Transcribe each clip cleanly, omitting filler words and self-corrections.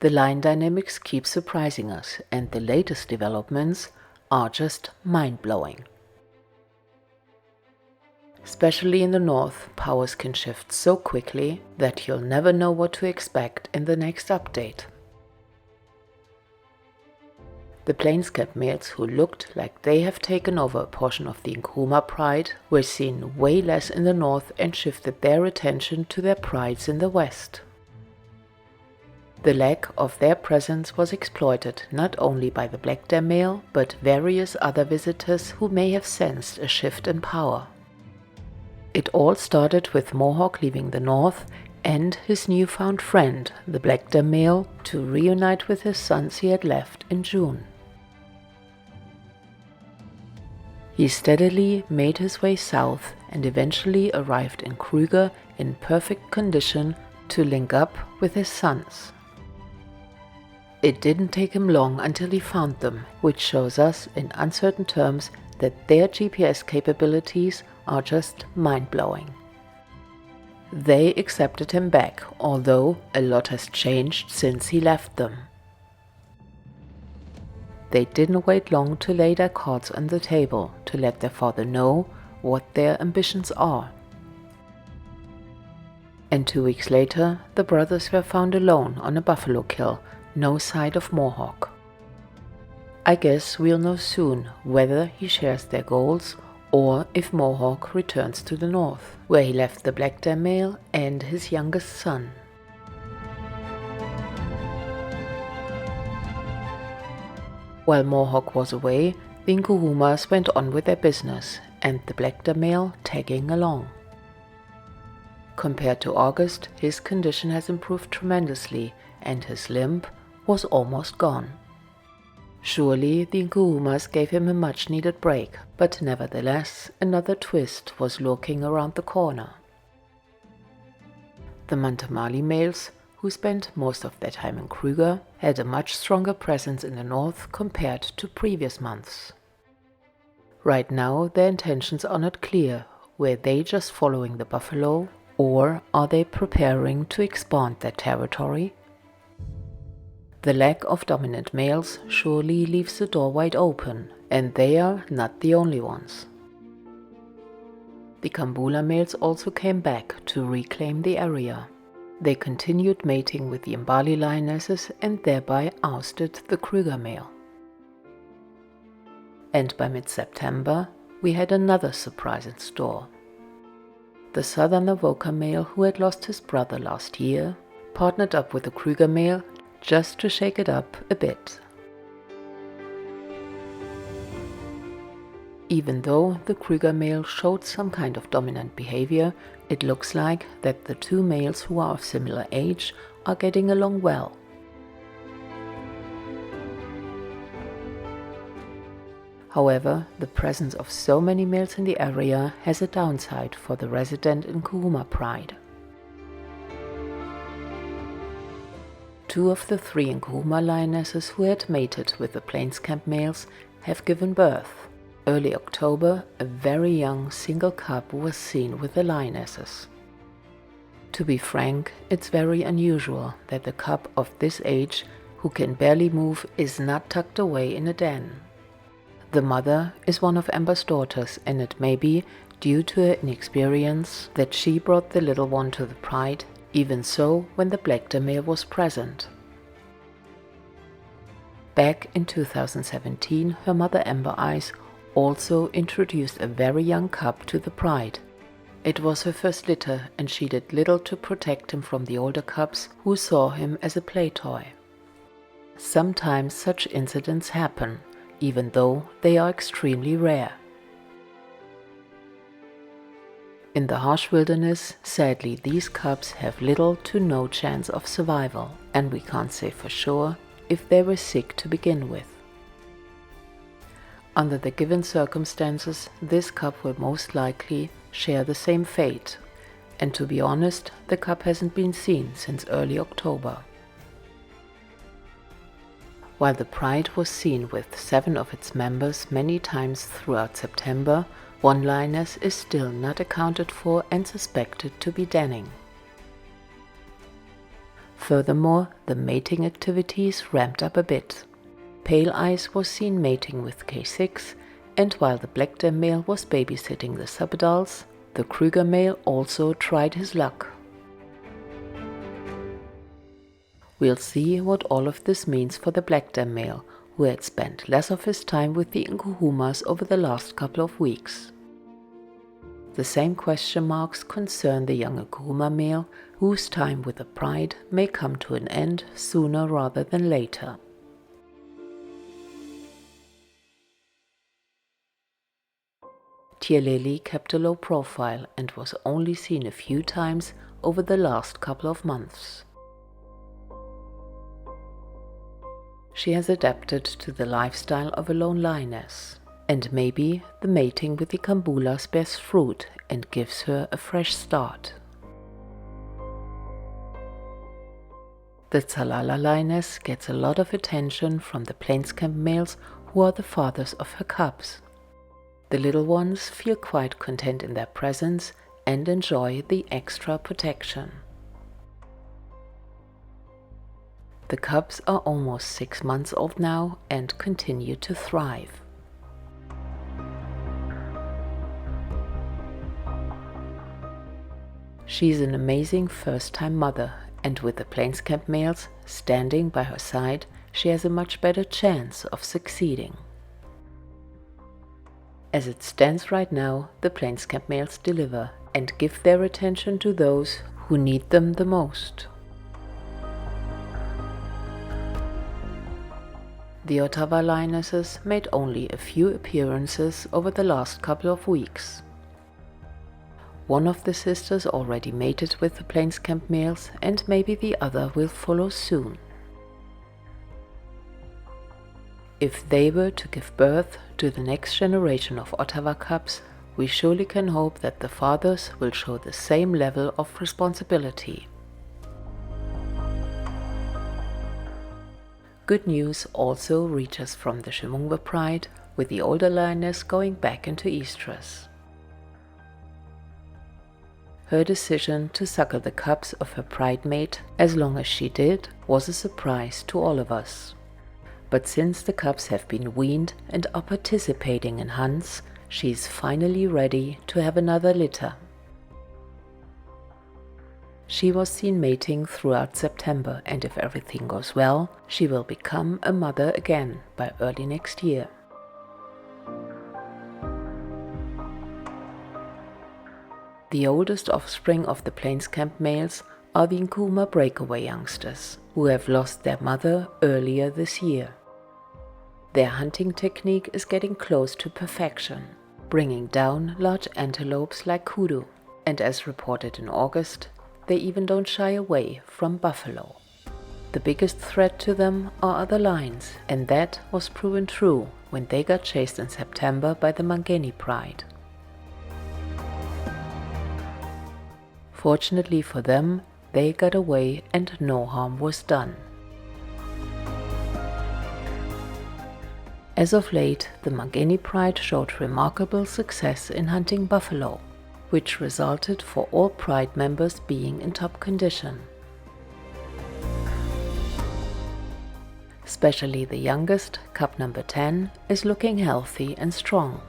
The line dynamics keep surprising us, and the latest developments are just mind-blowing. Especially in the north, powers can shift so quickly that you'll never know what to expect in the next update. The Plainscamp males who looked like they have taken over a portion of the Nkuhuma pride were seen way less in the north and shifted their attention to their prides in the west. The lack of their presence was exploited not only by the Blackdam male, but various other visitors who may have sensed a shift in power. It all started with Mohawk leaving the north and his newfound friend, the Blackdam male, to reunite with his sons he had left in June. He steadily made his way south and eventually arrived in Kruger in perfect condition to link up with his sons. It didn't take him long until he found them, which shows us in uncertain terms that their GPS capabilities are just mind-blowing. They accepted him back, although a lot has changed since he left them. They didn't wait long to lay their cards on the table to let their father know what their ambitions are. And 2 weeks later, the brothers were found alone on a buffalo kill, no sight of Mohawk. I guess we'll know soon whether he shares their goals or if Mohawk returns to the north, where he left the Blackdam male and his youngest son. While Mohawk was away, the Nkuhumas went on with their business, and the Blackdam male tagging along. Compared to August, his condition has improved tremendously, and his limp was almost gone. Surely the Nkuhumas gave him a much-needed break, but nevertheless another twist was lurking around the corner. The Mantemahle males, who spent most of their time in Kruger, had a much stronger presence in the north compared to previous months. Right now their intentions are not clear. Were they just following the buffalo, or are they preparing to expand their territory? The lack of dominant males surely leaves the door wide open, and they are not the only ones. The Kambula males also came back to reclaim the area. They continued mating with the Mbali lionesses and thereby ousted the Kruger male. And by mid-September, we had another surprise in store. The Southern Avoca male, who had lost his brother last year, partnered up with the Kruger male just to shake it up a bit. Even though the Kruger male showed some kind of dominant behavior, it looks like that the two males who are of similar age are getting along well. However, the presence of so many males in the area has a downside for the resident Nkuhuma pride. 2 of the 3 Nkuhuma lionesses who had mated with the Plainscamp males have given birth. Early October, a very young single cub was seen with the lionesses. To be frank, it's very unusual that a cub of this age, who can barely move, is not tucked away in a den. The mother is one of Amber's daughters, and it may be due to her inexperience that she brought the little one to the pride, even so when the Blackdam male was present. Back in 2017, her mother Amber Eyes also introduced a very young cub to the pride. It was her first litter, and she did little to protect him from the older cubs who saw him as a play toy. Sometimes such incidents happen, even though they are extremely rare. In the harsh wilderness, sadly, these cubs have little to no chance of survival, and we can't say for sure if they were sick to begin with. Under the given circumstances, this cub will most likely share the same fate, and to be honest, the cub hasn't been seen since early October. While the pride was seen with 7 of its members many times throughout September, 1 lioness is still not accounted for and suspected to be denning. Furthermore, the mating activities ramped up a bit. Pale Eyes was seen mating with K6, and while the Blackdam male was babysitting the subadults, the Kruger male also tried his luck. We'll see what all of this means for the Blackdam male, who had spent less of his time with the Nkuhumas over the last couple of weeks. The same question marks concern the young Nkuhuma male, whose time with the pride may come to an end sooner rather than later. Tyelele kept a low profile and was only seen a few times over the last couple of months. She has adapted to the lifestyle of a lone lioness, and maybe the mating with the Kambulas bears fruit and gives her a fresh start. The Tsalala lioness gets a lot of attention from the Plainscamp males, who are the fathers of her cubs. The little ones feel quite content in their presence and enjoy the extra protection. The cubs are almost 6 months old now and continue to thrive. She's an amazing first-time mother, and with the Plainscamp males standing by her side, she has a much better chance of succeeding. As it stands right now, the Plainscamp males deliver and give their attention to those who need them the most. The Othawa lionesses made only a few appearances over the last couple of weeks. One of the sisters already mated with the Plainscamp males, and maybe the other will follow soon. If they were to give birth to the next generation of Othawa cubs, we surely can hope that the fathers will show the same level of responsibility. Good news also reaches from the Ximunghwe pride, with the older lioness going back into estrus. Her decision to suckle the cubs of her pride mate as long as she did was a surprise to all of us. But since the cubs have been weaned and are participating in hunts, she is finally ready to have another litter. She was seen mating throughout September, and if everything goes well, she will become a mother again by early next year. The oldest offspring of the Plainscamp males are the Nkuhuma breakaway youngsters, who have lost their mother earlier this year. Their hunting technique is getting close to perfection, bringing down large antelopes like kudu, and as reported in August, they even don't shy away from buffalo. The biggest threat to them are other lions, and that was proven true when they got chased in September by the Mhangeni pride. Fortunately for them, they got away and no harm was done. As of late, the Mhangeni pride showed remarkable success in hunting buffalo, which resulted for all pride members being in top condition. Especially the youngest, cub number 10, is looking healthy and strong.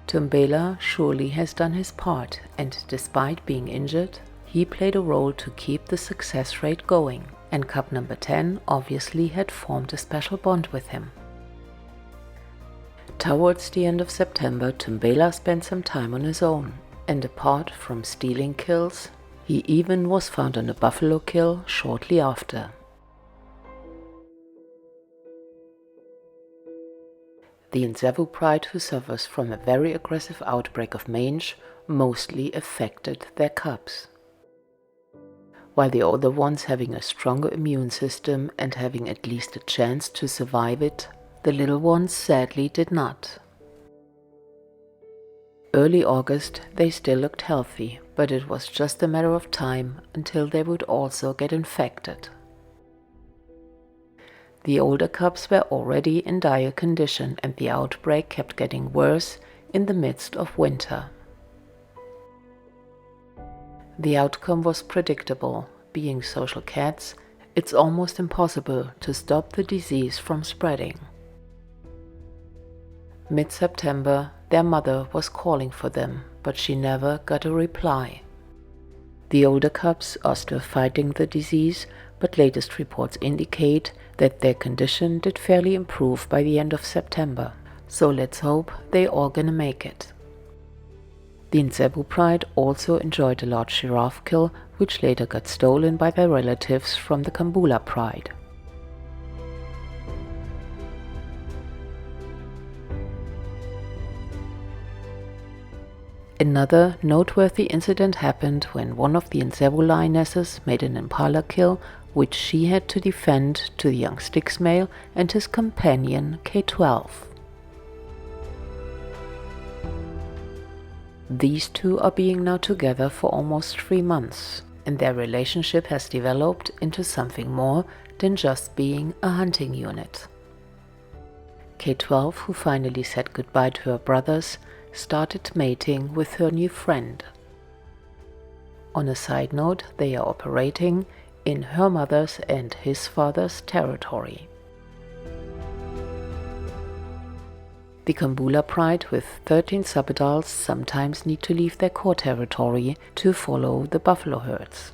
Tumbela surely has done his part, and despite being injured, he played a role to keep the success rate going, and cub number 10 obviously had formed a special bond with him. Towards the end of September, Tumbela spent some time on his own, and apart from stealing kills, he even was found on a buffalo kill shortly after. The Ntsevu pride, who suffers from a very aggressive outbreak of mange, mostly affected their cubs. While the older ones having a stronger immune system and having at least a chance to survive it, the little ones sadly did not. Early August they still looked healthy, but it was just a matter of time until they would also get infected. The older cubs were already in dire condition, and the outbreak kept getting worse in the midst of winter. The outcome was predictable. Being social cats, it's almost impossible to stop the disease from spreading. Mid-September, their mother was calling for them, but she never got a reply. The older cubs are still fighting the disease, but latest reports indicate that their condition did fairly improve by the end of September, so let's hope they all gonna make it. The Ntsevu pride also enjoyed a large giraffe kill, which later got stolen by their relatives from the Kambula pride. Another noteworthy incident happened when one of the Ntsevu lionesses made an impala kill, which she had to defend to the young Styx male and his companion K12. These two are being now together for almost 3 months, and their relationship has developed into something more than just being a hunting unit. K12, who finally said goodbye to her brothers, started mating with her new friend. On a side note, they are operating in her mother's and his father's territory. The Kambula pride with 13 subadults sometimes need to leave their core territory to follow the buffalo herds.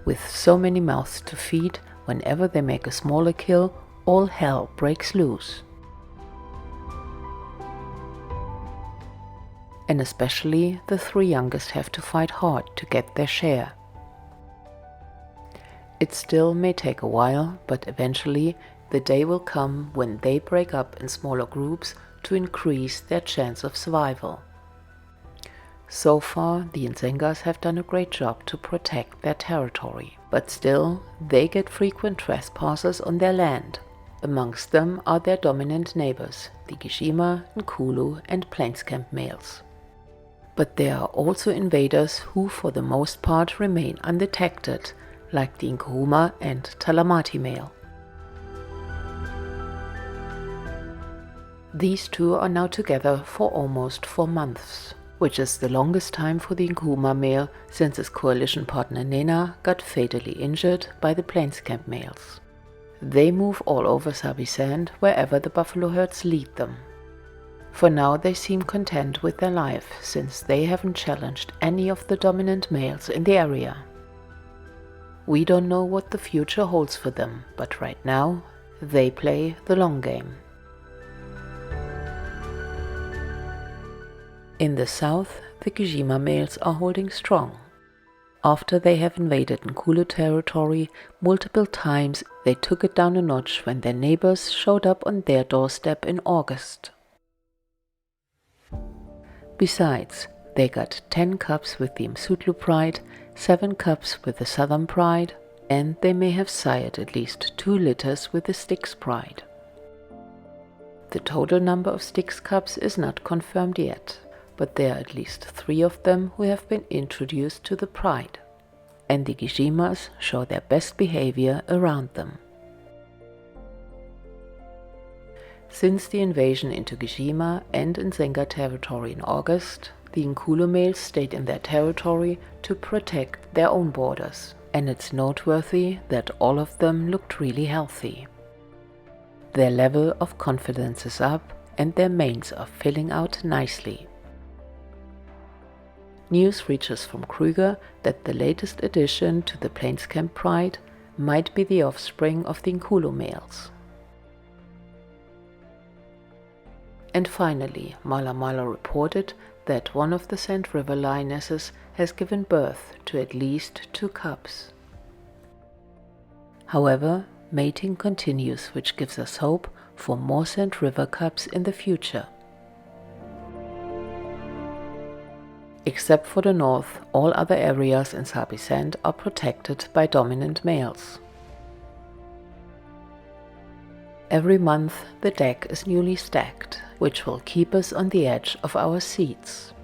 With so many mouths to feed, whenever they make a smaller kill, all hell breaks loose. And especially the 3 youngest have to fight hard to get their share. It still may take a while, but eventually the day will come when they break up in smaller groups to increase their chance of survival. So far, the Nzengas have done a great job to protect their territory, but still, they get frequent trespassers on their land. Amongst them are their dominant neighbors, the Gijima, Nkhulu and Plainscamp males. But there are also invaders who for the most part remain undetected, like the Nkuhuma and Talamati male. These two are now together for almost 4 months, which is the longest time for the Nkuhuma male since his coalition partner Nena got fatally injured by the Plainscamp males. They move all over Sabi Sand wherever the buffalo herds lead them. For now they seem content with their life since they haven't challenged any of the dominant males in the area. We don't know what the future holds for them, but right now they play the long game. In the south, the Gijima males are holding strong. After they have invaded Nkhulu territory multiple times, they took it down a notch when their neighbors showed up on their doorstep in August. Besides, they got 10 cubs with the Msutlu pride, 7 cubs with the Southern pride, and they may have sired at least 2 litters with the Styx pride. The total number of Styx cubs is not confirmed yet, but there are at least 3 of them who have been introduced to the pride, and the Gijimas show their best behavior around them. Since the invasion into Gijima and Nzenga territory in August, the Nkhulu males stayed in their territory to protect their own borders, and it's noteworthy that all of them looked really healthy. Their level of confidence is up and their manes are filling out nicely. News reaches from Kruger that the latest addition to the Plainscamp pride might be the offspring of the Nkhulu males. And finally, Mantemahle reported that one of the Sand River lionesses has given birth to at least 2 cubs. However, mating continues, which gives us hope for more Sand River cubs in the future. Except for the north, all other areas in Sabi Sand are protected by dominant males. Every month the deck is newly stacked, which will keep us on the edge of our seats.